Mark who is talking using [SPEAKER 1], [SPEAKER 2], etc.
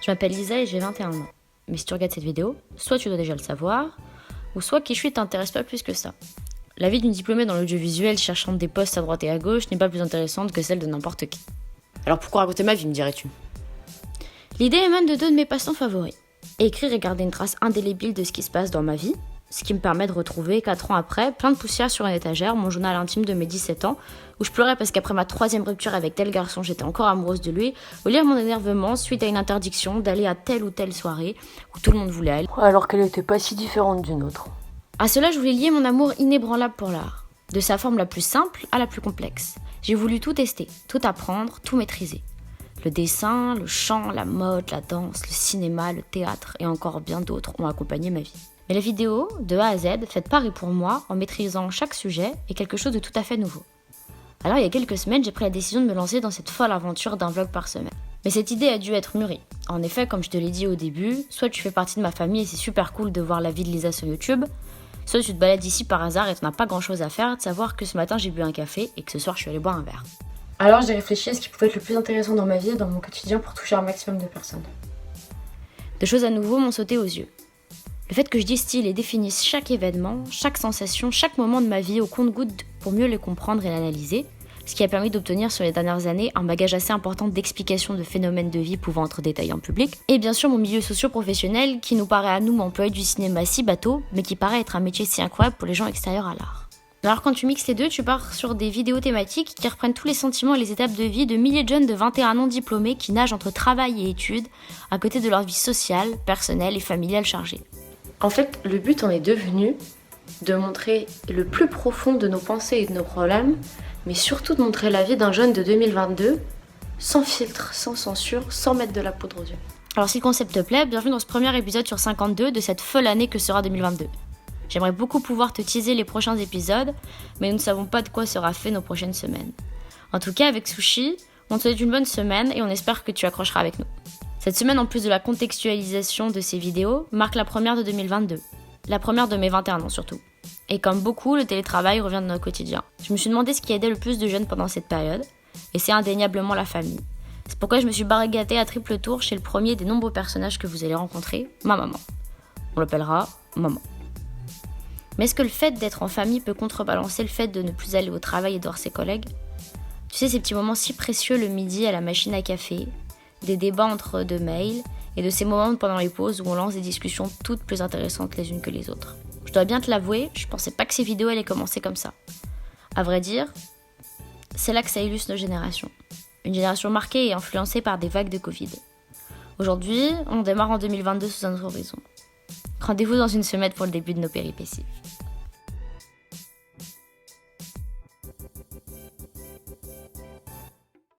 [SPEAKER 1] Je m'appelle Lisa et j'ai 21 ans. Mais si tu regardes cette vidéo, soit tu dois déjà le savoir, ou soit qui je suis t'intéresse pas plus que ça. La vie d'une diplômée dans l'audiovisuel cherchant des postes à droite et à gauche n'est pas plus intéressante que celle de n'importe qui. Alors pourquoi raconter ma vie, me dirais-tu ? L'idée émane de deux de mes passe-temps favoris. Écrire et garder une trace indélébile de ce qui se passe dans ma vie, ce qui me permet de retrouver, 4 ans après, plein de poussière sur une étagère, mon journal intime de mes 17 ans, où je pleurais parce qu'après ma 3e rupture avec tel garçon, j'étais encore amoureuse de lui, ou lire mon énervement suite à une interdiction d'aller à telle ou telle soirée où tout le monde voulait aller,
[SPEAKER 2] alors qu'elle n'était pas si différente d'une autre.
[SPEAKER 1] À cela, je voulais lier mon amour inébranlable pour l'art, de sa forme la plus simple à la plus complexe. J'ai voulu tout tester, tout apprendre, tout maîtriser. Le dessin, le chant, la mode, la danse, le cinéma, le théâtre et encore bien d'autres ont accompagné ma vie. Mais la vidéo, de A à Z, faite par et pour moi, en maîtrisant chaque sujet, est quelque chose de tout à fait nouveau. Alors il y a quelques semaines, j'ai pris la décision de me lancer dans cette folle aventure d'un vlog par semaine. Mais cette idée a dû être mûrie. En effet, comme je te l'ai dit au début, soit tu fais partie de ma famille et c'est super cool de voir la vie de Lisa sur YouTube, soit tu te balades ici par hasard et tu n'as pas grand chose à faire de savoir que ce matin j'ai bu un café et que ce soir je suis allée boire un verre. Alors j'ai réfléchi à ce qui pouvait être le plus intéressant dans ma vie et dans mon quotidien pour toucher un maximum de personnes. Deux choses à nouveau m'ont sauté aux yeux. Le fait que je distille et définisse chaque événement, chaque sensation, chaque moment de ma vie au compte-gouttes pour mieux le comprendre et l'analyser, ce qui a permis d'obtenir sur les dernières années un bagage assez important d'explications de phénomènes de vie pouvant être détaillés en public, et bien sûr mon milieu socio-professionnel qui nous paraît à nous employés du cinéma si bateau, mais qui paraît être un métier si incroyable pour les gens extérieurs à l'art. Alors quand tu mixes les deux, tu pars sur des vidéos thématiques qui reprennent tous les sentiments et les étapes de vie de milliers de jeunes de 21 ans diplômés qui nagent entre travail et études, à côté de leur vie sociale, personnelle et familiale chargée. En fait, le but en est devenu de montrer le plus profond de nos pensées et de nos problèmes, mais surtout de montrer la vie d'un jeune de 2022, sans filtre, sans censure, sans mettre de la poudre aux yeux. Alors si le concept te plaît, bienvenue dans ce premier épisode sur 52 de cette folle année que sera 2022. J'aimerais beaucoup pouvoir te teaser les prochains épisodes, mais nous ne savons pas de quoi sera fait nos prochaines semaines. En tout cas, avec Sushi, on te souhaite une bonne semaine et on espère que tu accrocheras avec nous. Cette semaine, en plus de la contextualisation de ces vidéos, marque la première de 2022. La première de mes 21 ans surtout. Et comme beaucoup, le télétravail revient de notre quotidien. Je me suis demandé ce qui aidait le plus de jeunes pendant cette période, et c'est indéniablement la famille. C'est pourquoi je me suis barrigatée à triple tour chez le premier des nombreux personnages que vous allez rencontrer, ma maman. On l'appellera maman. Mais est-ce que le fait d'être en famille peut contrebalancer le fait de ne plus aller au travail et de voir ses collègues ? Tu sais, ces petits moments si précieux le midi à la machine à café, des débats entre deux mails, et de ces moments pendant les pauses où on lance des discussions toutes plus intéressantes les unes que les autres. Je dois bien te l'avouer, je pensais pas que ces vidéos allaient commencer comme ça. À vrai dire, c'est là que ça illustre nos générations. Une génération marquée et influencée par des vagues de Covid. Aujourd'hui, on démarre en 2022 sous un autre horizon. Rendez-vous dans une semaine pour le début de nos péripéties.